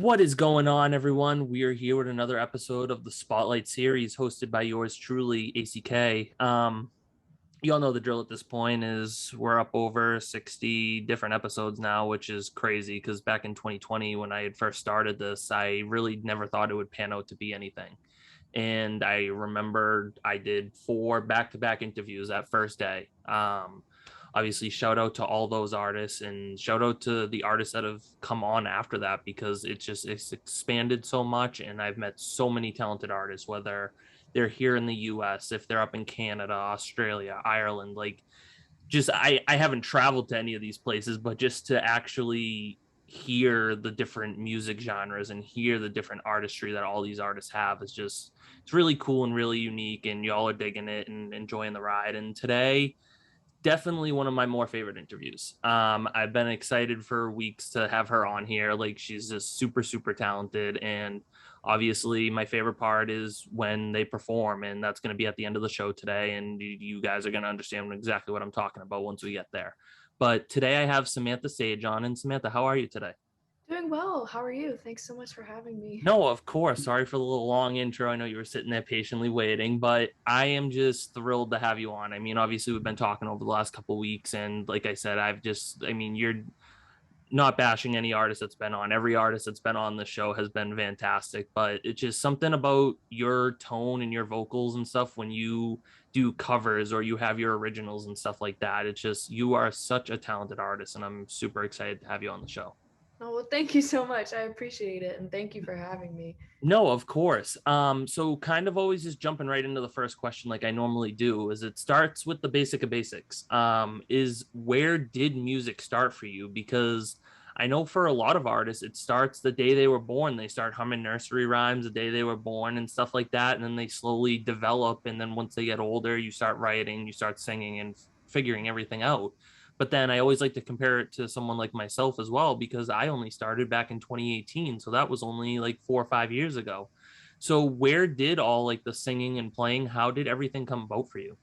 What is going on, everyone? We are here with another episode of the Spotlight series hosted by yours truly, ACK. You all know the drill at this point is we're up over 60 different episodes now, which is crazy because back in 2020, when I had first started this, I really never thought it would pan out to be anything. And I remember I did 4 back-to-back interviews that first day. Obviously, shout out to all those artists and shout out to the artists that have come on after that, because it's expanded so much, and I've met so many talented artists, whether they're here in the US, if they're up in Canada, Australia, Ireland. Like, just I haven't traveled to any of these places, but just to actually hear the different music genres and hear the different artistry that all these artists have is just, it's really cool and really unique, and y'all are digging it and enjoying the ride. And today, definitely one of my more favorite interviews. I've been excited for weeks to have her on here. Like, she's just super, super talented. And obviously, my favorite part is when they perform, and that's going to be at the end of the show today. And you guys are going to understand exactly what I'm talking about once we get there. But today I have Samantha Sage on. And Samantha, how are you today? Doing well. How are you? Thanks so much for having me. No, of course. Sorry for the little long intro. I know you were sitting there patiently waiting, but I am just thrilled to have you on. I mean, obviously, we've been talking over the last couple of weeks, and like I said, I mean, you're not bashing any artist that's been on. Every artist that's been on the show has been fantastic, but it's just something about your tone and your vocals and stuff when you do covers or you have your originals and stuff like that. It's just, you are such a talented artist, and I'm super excited to have you on the show. Oh, well, thank you so much. I appreciate it. And thank you for having me. No, of course. So kind of always just jumping right into the first question, like I normally do, is it starts with the basic of basics. Is where did music start for you? Because I know for a lot of artists, it starts the day they were born. They start humming nursery rhymes the day they were born and stuff like that. And then they slowly develop. And then once they get older, you start writing, you start singing and figuring everything out. But then I always like to compare it to someone like myself as well, because I only started back in 2018. So that was only like 4 or 5 years ago. So where did all like the singing and playing, how did everything come about for you?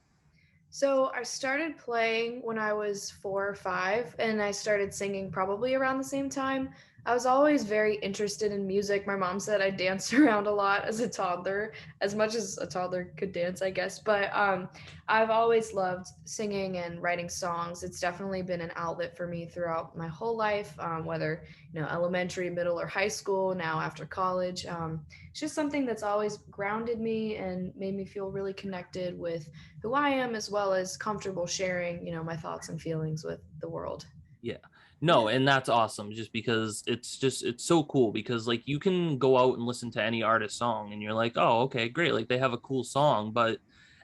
So I started playing when I was 4 or 5, and I started singing probably around the same time. I was always very interested in music. My mom said I danced around a lot as a toddler, as much as a toddler could dance, I guess. But I've always loved singing and writing songs. It's definitely been an outlet for me throughout my whole life, whether elementary, middle, or high school. Now after college, it's just something that's always grounded me and made me feel really connected with who I am, as well as comfortable sharing, my thoughts and feelings with the world. Yeah. Yeah. No, and that's awesome just because it's so cool, because like you can go out and listen to any artist song and you're like, "Oh, okay, great. Like they have a cool song." But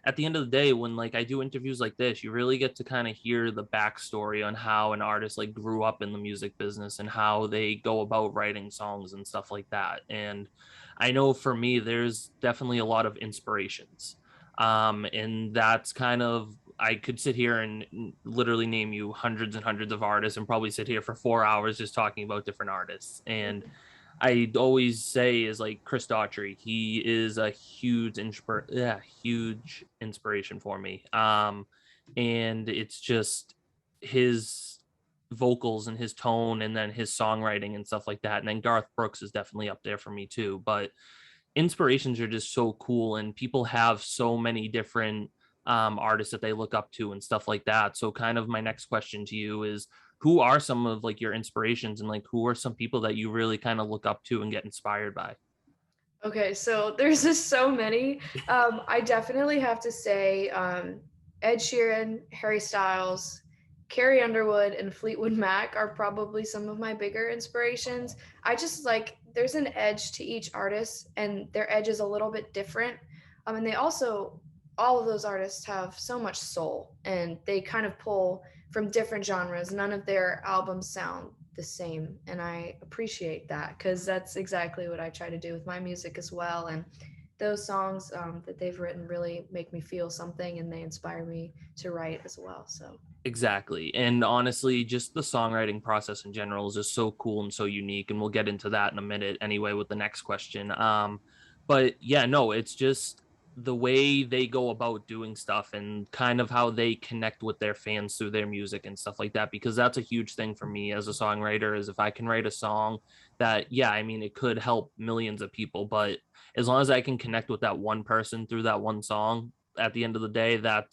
at the end of the day, when like I do interviews like this, you really get to kind of hear the backstory on how an artist like grew up in the music business and how they go about writing songs and stuff like that. And I know for me, there's definitely a lot of inspirations. And that's kind of, I could sit here and literally name you hundreds and hundreds of artists and probably sit here for 4 hours just talking about different artists. And I always say is like Chris Daughtry. He is a huge inspiration for me. And it's just his vocals and his tone and then his songwriting and stuff like that. And then Garth Brooks is definitely up there for me too. But inspirations are just so cool, and people have so many different artists that they look up to and stuff like that. So kind of my next question to you is, who are some of like your inspirations, and like who are some people that you really kind of look up to and get inspired by? Okay, so there's just so many. I definitely have to say Ed Sheeran, Harry Styles, Carrie Underwood, and Fleetwood Mac are probably some of my bigger inspirations. I just like, there's an edge to each artist, and their edge is a little bit different. And they also, all of those artists have so much soul, and they kind of pull from different genres. None of their albums sound the same, and I appreciate that because that's exactly what I try to do with my music as well. And those songs that they've written really make me feel something, and they inspire me to write as well. So Exactly. And honestly, just the songwriting process in general is just so cool and so unique. And we'll get into that in a minute anyway with the next question. But yeah, no, it's just the way they go about doing stuff and kind of how they connect with their fans through their music and stuff like that, because that's a huge thing for me as a songwriter. Is if I can write a song that, yeah, I mean, it could help millions of people, but as long as I can connect with that one person through that one song, at the end of the day, that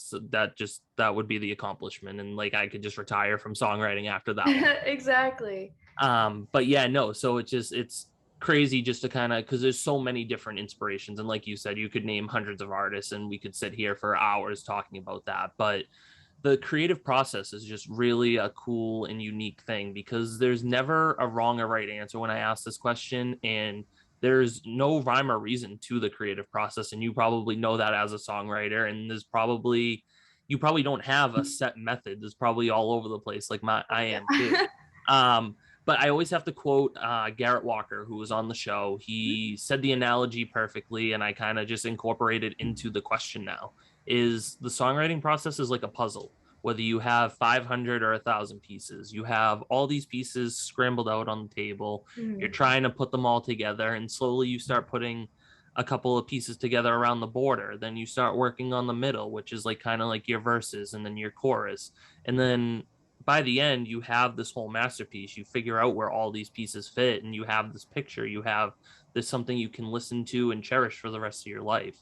would be the accomplishment, and like I could just retire from songwriting after that one. Exactly. But yeah, no, so it's crazy just to kind of, because there's so many different inspirations, and like you said, you could name hundreds of artists and we could sit here for hours talking about that. But the creative process is just really a cool and unique thing, because there's never a wrong or right answer when I ask this question, and there's no rhyme or reason to the creative process, and you probably know that as a songwriter. And you probably don't have a set method. It's probably all over the place, like I am too. Yeah. um but I always have to quote Garrett Walker, who was on the show. He said the analogy perfectly, and I kind of just incorporated into the question now. Is the songwriting process is like a puzzle. Whether you have 500 or 1,000 pieces, you have all these pieces scrambled out on the table. You're trying to put them all together, and slowly you start putting a couple of pieces together around the border. Then you start working on the middle, which is like kind of like your verses and then your chorus. And then by the end, you have this whole masterpiece. You figure out where all these pieces fit, and you have this picture. You have this something you can listen to and cherish for the rest of your life.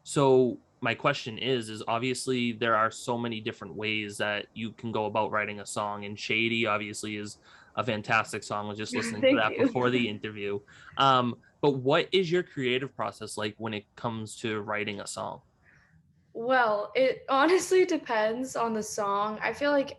So my question is obviously there are so many different ways that you can go about writing a song, and Shady obviously is a fantastic song. I was just listening to Thank that you. before the interview. But what is your creative process like when it comes to writing a song? Well, it honestly depends on the song. I feel like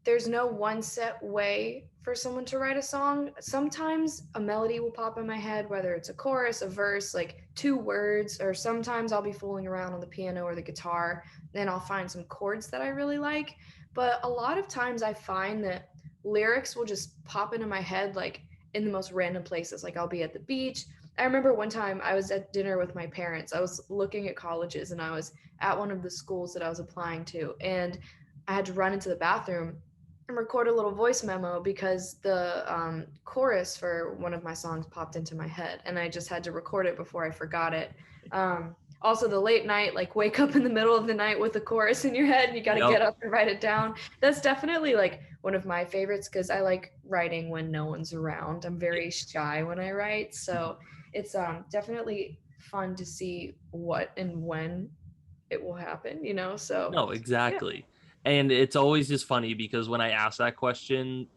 there's no one set way for someone to write a song. Sometimes a melody will pop in my head, whether it's a chorus, a verse, like two words, or sometimes I'll be fooling around on the piano or the guitar, and I'll find some chords that I really like. But a lot of times I find that lyrics will just pop into my head like in the most random places. Like I'll be at the beach. I remember one time I was at dinner with my parents. I was looking at colleges and I was at one of the schools that I was applying to, and I had to run into the bathroom and record a little voice memo because the chorus for one of my songs popped into my head, and I just had to record it before I forgot it. Also, the late night, like wake up in the middle of the night with the chorus in your head, and you got to Yep. get up and write it down. That's definitely like one of my favorites because I like writing when no one's around. I'm very shy when I write, so it's definitely fun to see what and when it will happen, you know? So, No, yeah. exactly. And it's always just funny because when I ask that question,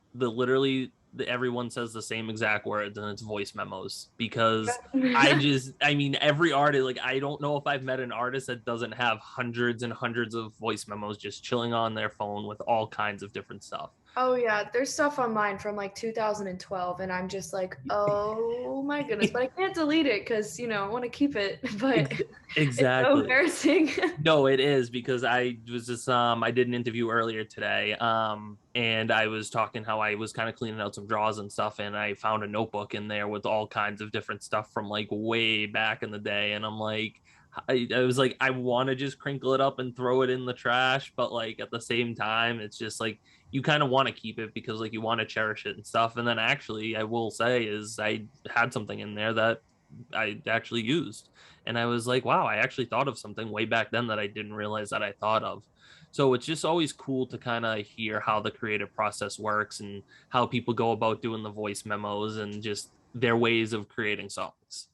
everyone says the same exact words, and it's voice memos. Because I mean, every artist, like, I don't know if I've met an artist that doesn't have hundreds and hundreds of voice memos just chilling on their phone with all kinds of different stuff. Oh yeah, there's stuff on mine from like 2012 and I'm just like, "Oh my goodness." But I can't delete it cuz, I want to keep it, but it's so Exactly. embarrassing. No, it is, because I did an interview earlier today, and I was talking how I was kind of cleaning out some drawers and stuff, and I found a notebook in there with all kinds of different stuff from like way back in the day, and I'm like, I was like, I want to just crinkle it up and throw it in the trash, but like at the same time, it's just like you kind of want to keep it because like you want to cherish it and stuff. And then actually, I will say is I had something in there that I actually used. And I was like, wow, I actually thought of something way back then that I didn't realize that I thought of. So it's just always cool to kind of hear how the creative process works and how people go about doing the voice memos and just their ways of creating songs.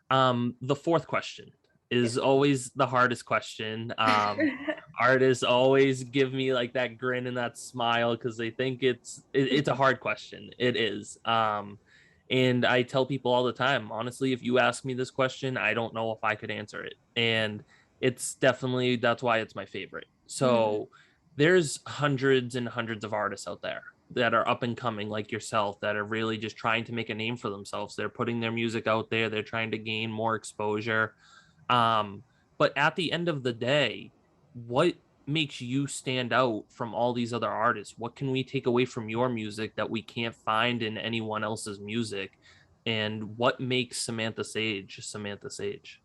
The fourth question is always the hardest question. Artists always give me like that grin and that smile because they think it's a hard question. It is. And I tell people all the time, honestly, if you ask me this question, I don't know if I could answer it. And it's definitely that's why it's my favorite. Mhm. So there's hundreds and hundreds of artists out there that are up and coming like yourself that are really just trying to make a name for themselves. They're putting their music out there, they're trying to gain more exposure. Um, but at the end of the day, what makes you stand out from all these other artists? What can we take away from your music that we can't find in anyone else's music? And what makes Samantha Sage Samantha Sage?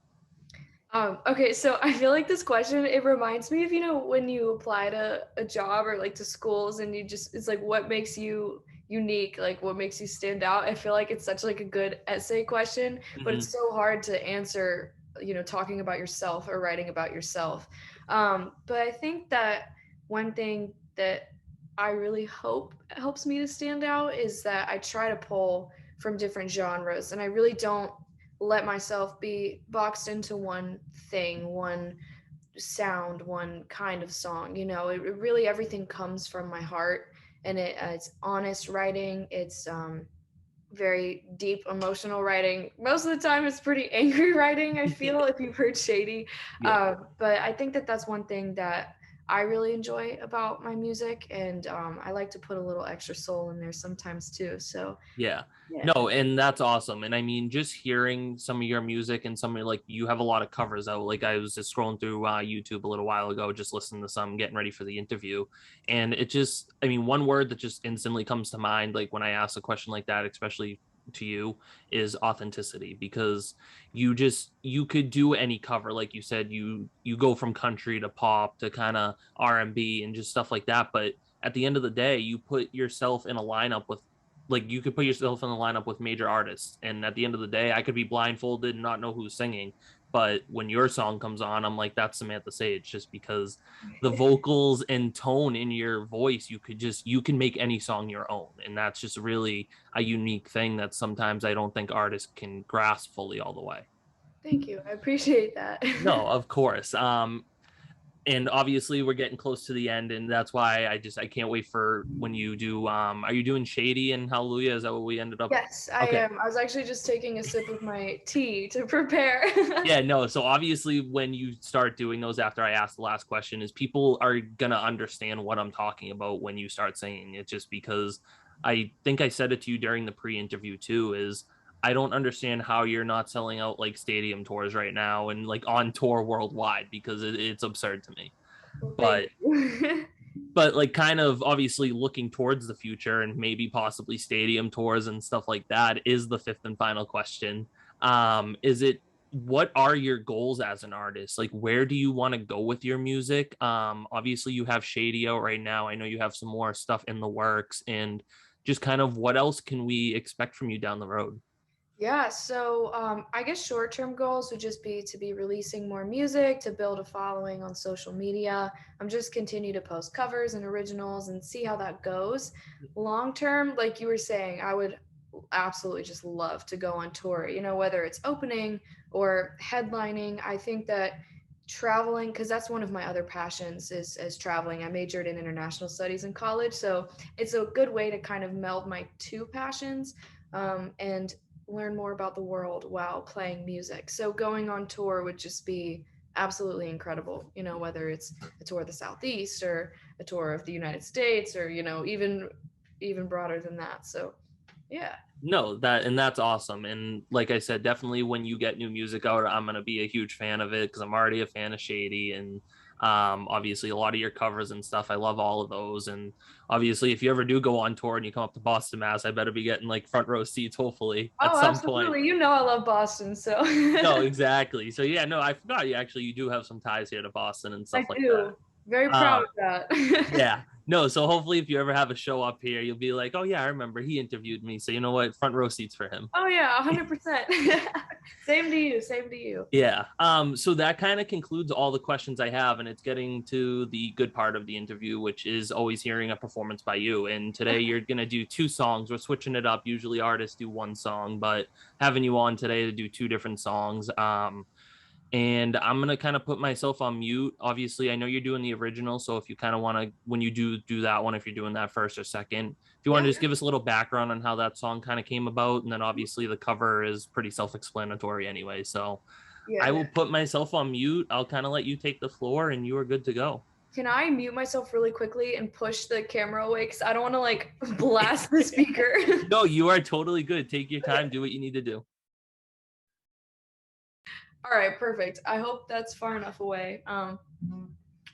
Okay, so I feel like this question, it reminds me of, when you apply to a job or like to schools and it's like, what makes you unique? Like what makes you stand out? I feel like it's such like a good essay question, but Mhm. it's so hard to answer talking about yourself or writing about yourself. But I think that one thing that I really hope helps me to stand out is that I try to pull from different genres, and I really don't let myself be boxed into one thing, one sound, one kind of song. It really, everything comes from my heart, and it's honest writing. It's very deep emotional writing. Most of the time it's pretty angry writing, I feel, if you've heard Shady. Yeah. But I think that that's one thing that I really enjoy about my music, and I like to put a little extra soul in there sometimes too. So Yeah. yeah. No, and that's awesome. And I mean, just hearing some of your music and some of like you have a lot of covers out. Like I was just scrolling through YouTube a little while ago, just listening to some, getting ready for the interview. And it just, I mean, one word that just instantly comes to mind, like when I ask a question like that, especially to you, is authenticity, because you could do any cover. Like you said, you go from country to pop to kind of R&B and just stuff like that. But at the end of the day, you put yourself in a lineup with, like, you could put yourself in the lineup with major artists, and at the end of the day I could be blindfolded and not know who's singing, but when your song comes on, I'm like, that's Samantha Sage, just because the vocals and tone in your voice, you can make any song your own, and that's just really a unique thing that sometimes I don't think artists can grasp fully all the way. Thank you. I appreciate that. No, of course. And obviously we're getting close to the end, and that's why I can't wait for when you do, are you doing Shady and Hallelujah? Is that what we ended up? Yes, I Okay. am. I was actually just taking a sip of my tea to prepare. Yeah, no. So obviously, when you start doing those after I ask the last question, is people are gonna understand what I'm talking about when you start saying it. Just because I think I said it to you during the pre-interview too, is I don't understand how you're not selling out like stadium tours right now and like on tour worldwide, because it's absurd to me. Well, thank But you. like kind of obviously looking towards the future and maybe possibly stadium tours and stuff like that is the fifth and final question. Is it, what are your goals as an artist? Like, where do you want to go with your music? Obviously you have Shady out right now. I know you have some more stuff in the works, and just kind of what else can we expect from you down the road? Yeah, so I guess short-term goals would just be to be releasing more music, to build a following on social media. I'm just continue to post covers and originals and see how that goes. Long term, like you were saying, I would absolutely just love to go on tour, whether it's opening or headlining. I think that traveling, because that's one of my other passions is traveling. I majored in international studies in college, so it's a good way to kind of meld my two passions. And learn more about the world while playing music. So going on tour would just be absolutely incredible, whether it's a tour of the Southeast or a tour of the United States, or, even broader than that. So yeah. No, that's awesome. And like I said, definitely when you get new music out, I'm gonna be a huge fan of it because I'm already a fan of Shady, and obviously a lot of your covers and stuff. I love all of those. And obviously if you ever do go on tour and you come up to Boston, Mass, I better be getting like front row seats, hopefully, at Oh, some point. absolutely. I love Boston, so No, exactly. So yeah, no, I forgot you do have some ties here to Boston and I stuff like that. do. Very proud Um, of that. yeah. No, so hopefully if you ever have a show up here, you'll be like, oh yeah, I remember he interviewed me. So you know what? Front row seats for him. Oh yeah, 100%. Same to you. Same to you. Yeah. So that kind of concludes all the questions I have, and it's getting to the good part of the interview, which is always hearing a performance by you. And today you're gonna do two songs. We're switching it up. Usually artists do one song, but having you on today to do two different songs. And I'm gonna kind of put myself on mute. Obviously, I know you're doing the original, so if you kind of want to, when you do that one, if you're doing that first or second, if you want Yeah. to just give us a little background on how that song kind of came about, and then obviously the cover is pretty self-explanatory anyway. So I Yeah. will put myself on mute. I'll kind of let you take the floor, and you are good to go. Can I mute myself really quickly and push the camera away? Because I don't want to like blast the speaker. No, you are totally good. Take your Okay. time. Do what you need to do. All right, perfect. I hope that's far enough away.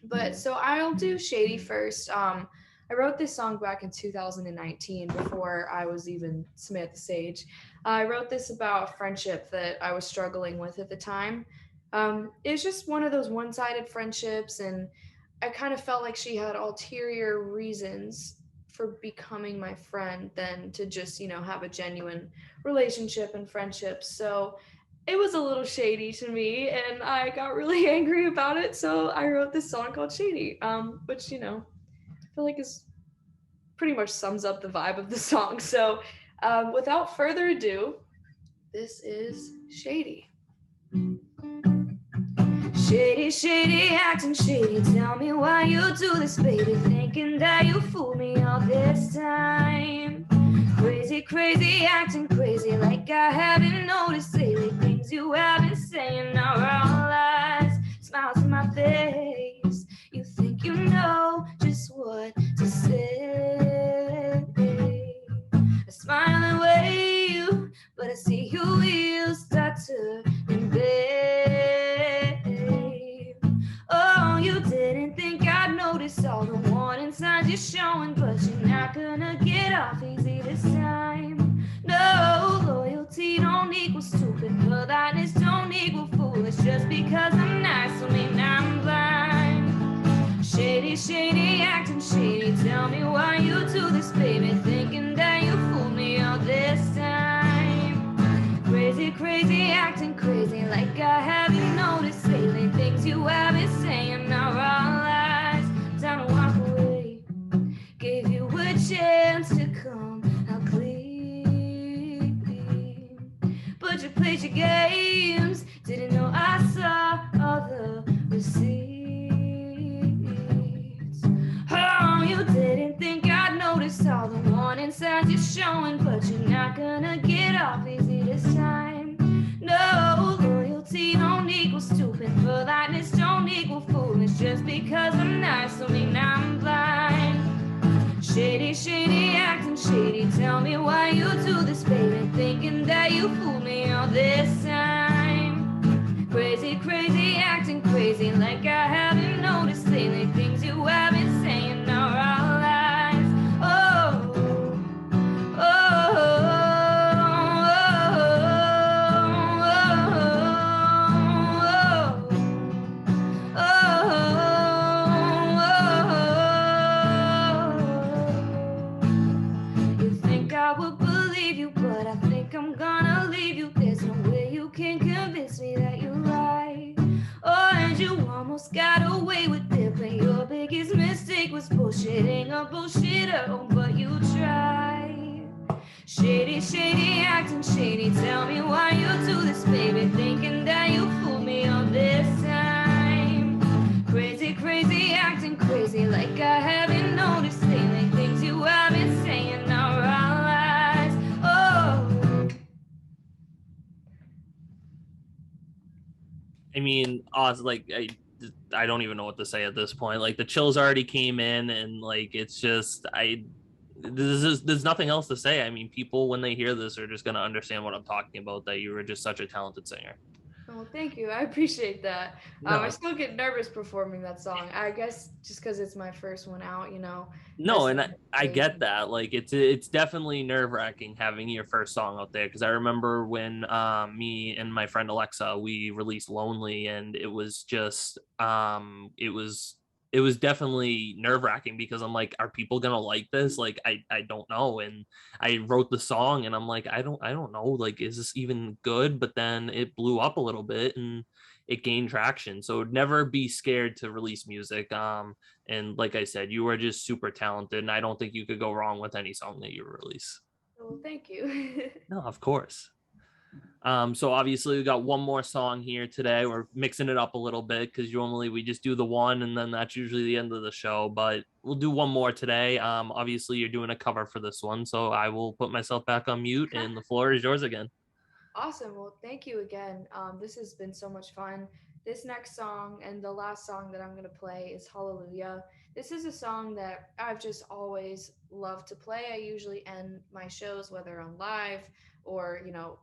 But so I'll do Shady first. I wrote this song back in 2019 before I was even Samantha Sage. I wrote this about a friendship that I was struggling with at the time. It's just one of those one-sided friendships, and I kind of felt like she had ulterior reasons for becoming my friend than to just, have a genuine relationship and friendship. So it was a little shady to me, and I got really angry about it. So I wrote this song called Shady, which, I feel like is pretty much sums up the vibe of the song. So without further ado, this is Shady. Shady, shady, acting shady. Tell me why you do this, baby. Thinking that you fooled me all this time. Crazy, crazy, acting crazy. Like I haven't noticed lately. Things you have been saying are all lies. Smile to my face. You think you know just what to say. I smile and wave, but I see your wheels start turning, babe. Oh, you didn't think I'd notice all the warning signs you're showing, but you're not gonna get off easy this time. No, loyalty don't equal stupid, politeness don't equal foolish. Just because I'm nice don't mean I'm blind. Shady, shady, acting shady. Tell me why you do this, baby. Thinking that you fooled me all this time. Crazy, crazy, acting crazy. Like I haven't noticed lately. Things you have been saying are all lies. Time to walk away. Gave you a chance to come out clean, but you played your games. Didn't know I saw all the receipts. Oh, you didn't think I'd notice all the warning signs you're showing, but you're not gonna get off easy this time. No, loyalty don't equal stupid, politeness don't equal foolish. Just because I'm nice don't mean I'm blind. Shady, shady, acting shady. Tell me why you do this, baby. Thinking that you fooled me all this time. Crazy, crazy, acting crazy. Like I haven't noticed lately. Things you have been saying are all lies. Oh, oh, you think I would believe you, but I think I'm gonna leave you. There's no way you can convince me that you're right. Oh, and you almost got away with it, but your biggest mistake was bullshitting a bullshitter. Oh, but you tried. Shady, shady, acting shady. Tell me why you do this, baby. Thinking that you fooled me all this time. Crazy, crazy, acting crazy. Like I haven't noticed lately. Things you have been saying are all lies. Oh. I mean, Oz, like I don't even know what to say at this point. Like the chills already came in, and like it's just there's nothing else to say. I mean, people when they hear this are just gonna understand what I'm talking about. That you were just such a talented singer. Oh, thank you. I appreciate that. I No, still get nervous performing that song. I guess just because it's my first one out, no, That's and the I thing. get that. Like it's definitely nerve wracking having your first song out there because I remember when me and my friend Alexa we released Lonely, and it was just it was definitely nerve wracking because I'm like, are people gonna like this? Like I don't know, and I wrote the song and I'm like, I don't know, like is this even good? But then it blew up a little bit and it gained traction. So never be scared to release music. And like I said, you are just super talented, and I don't think you could go wrong with any song that you release. Well, thank you. No, of course. So obviously we got one more song here today. We're mixing it up a little bit because normally we just do the one and then that's usually the end of the show. But we'll do one more today. Obviously you're doing a cover for this one, so I will put myself back on mute, and the floor is yours again. Awesome. Well, thank you again. This has been so much fun. This next song and the last song that I'm going to play is Hallelujah. This is a song that I've just always loved to play. I usually end my shows, whether on live or,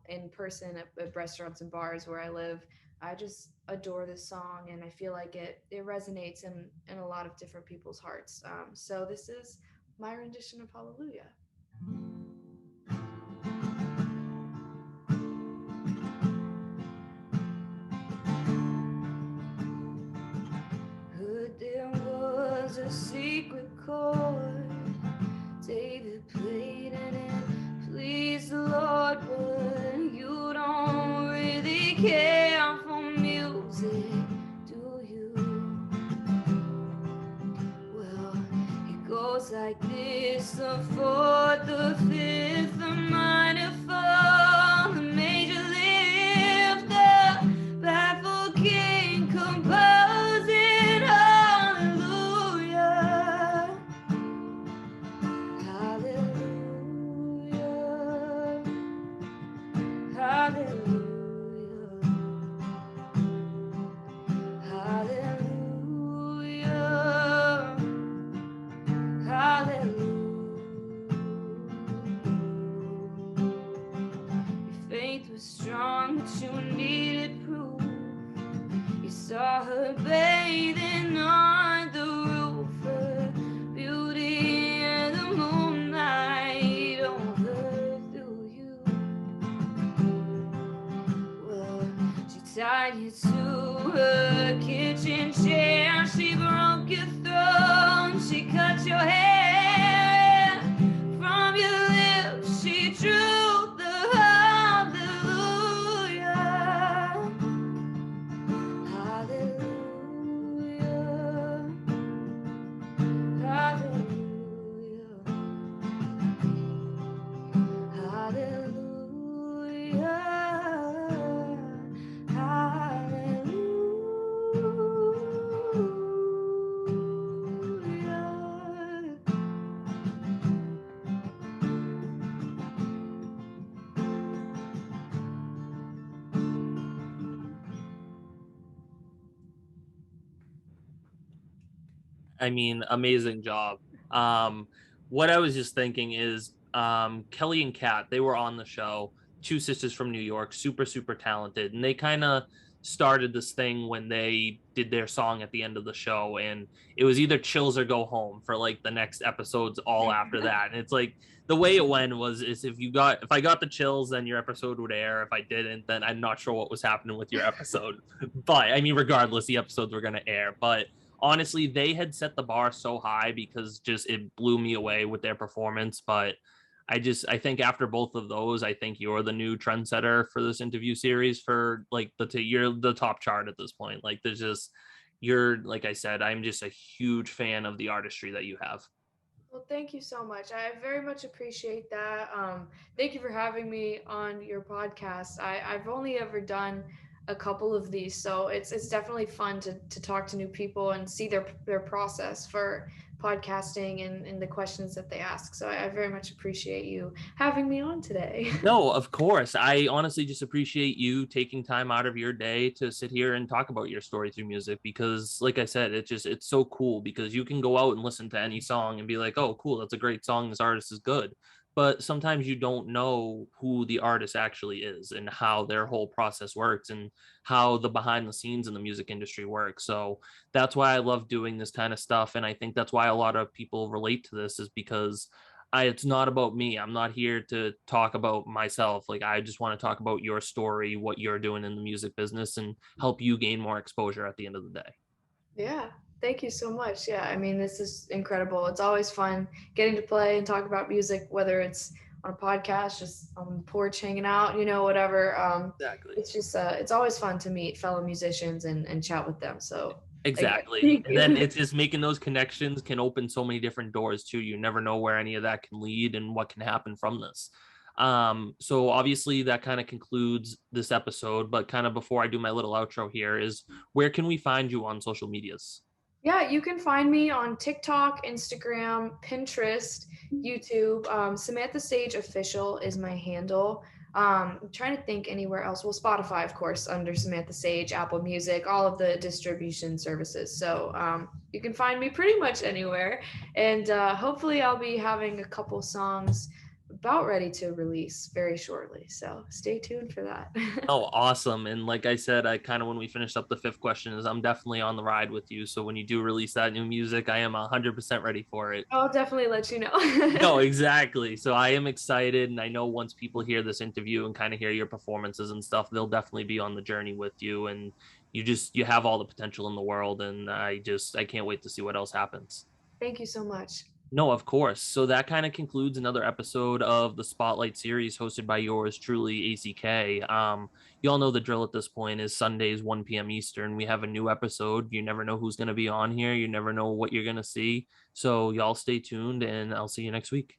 in person at restaurants and bars where I live. I just adore this song, and I feel like it resonates in a lot of different people's hearts. So this is my rendition of Hallelujah. Heard there was a secret chord David played and it pleased the Lord, but you don't really care for music, do you? Well, it goes like this: the fourth, the fifth, the minor fall, the major lift, the baffled king composing hallelujah, hallelujah, hallelujah. Hallelujah, hallelujah. Your faith was strong, but you needed proof. You saw her bathing on the roof, her beauty and the moonlight overthrew you. Well, she tied you to her kitchen chair, she broke your throat, she cut your hair. From your lips she drew the hallelujah, hallelujah, hallelujah, hallelujah. I mean, amazing job. What I was just thinking is Kelly and Kat, they were on the show, two sisters from New York, super, super talented. And they kind of started this thing when they did their song at the end of the show. And it was either chills or go home for like the next episodes all after that. And it's like the way it went was is if I got the chills, then your episode would air. If I didn't, then I'm not sure what was happening with your episode. But I mean, regardless, the episodes were gonna air. But honestly, they had set the bar so high because just it blew me away with their performance. But I think after both of those, I think you're the new trendsetter for this interview series for like you're the top chart at this point. Like there's just you're like I said, I'm just a huge fan of the artistry that you have. Well, thank you so much. I very much appreciate that. Thank you for having me on your podcast. I've only ever done a couple of these, so it's definitely fun to talk to new people and see their process for podcasting and the questions that they ask. So I very much appreciate you having me on today. No, of course. I honestly just appreciate you taking time out of your day to sit here and talk about your story through music because like I said, it's so cool because you can go out and listen to any song and be like, "Oh, cool, that's a great song. This artist is good." But sometimes you don't know who the artist actually is and how their whole process works and how the behind the scenes in the music industry works. So that's why I love doing this kind of stuff and I think that's why a lot of people relate to this is because it's not about me. I'm not here to talk about myself. Like I just want to talk about your story, what you're doing in the music business and help you gain more exposure at the end of the day. Yeah, thank you so much. Yeah, I mean, this is incredible. It's always fun getting to play and talk about music, whether it's on a podcast, just on the porch hanging out, whatever. Exactly. It's just, it's always fun to meet fellow musicians and chat with them. So, again, Exactly. thank And then you. it's just making those connections can open so many different doors too. You never know where any of that can lead and what can happen from this. So obviously that kind of concludes this episode, but kind of before I do my little outro here is where can we find you on social medias? Yeah, you can find me on TikTok, Instagram, Pinterest, YouTube. Samantha Sage Official is my handle. I'm trying to think anywhere else. Well, Spotify, of course, under Samantha Sage, Apple Music, all of the distribution services. So you can find me pretty much anywhere. And hopefully, I'll be having a couple songs about ready to release very shortly. So stay tuned for that. Oh, awesome. And like I said, I kind of when we finished up the fifth question is I'm definitely on the ride with you. So when you do release that new music, I am 100% ready for it. I'll definitely let you know. No, exactly. So I am excited. And I know once people hear this interview and kind of hear your performances and stuff, they'll definitely be on the journey with you. And you have all the potential in the world. And I can't wait to see what else happens. Thank you so much. No, of course. So that kind of concludes another episode of the Spotlight series hosted by yours truly, ACK. You all know the drill at this point is Sundays, 1 p.m. Eastern. We have a new episode. You never know who's going to be on here. You never know what you're going to see. So y'all stay tuned and I'll see you next week.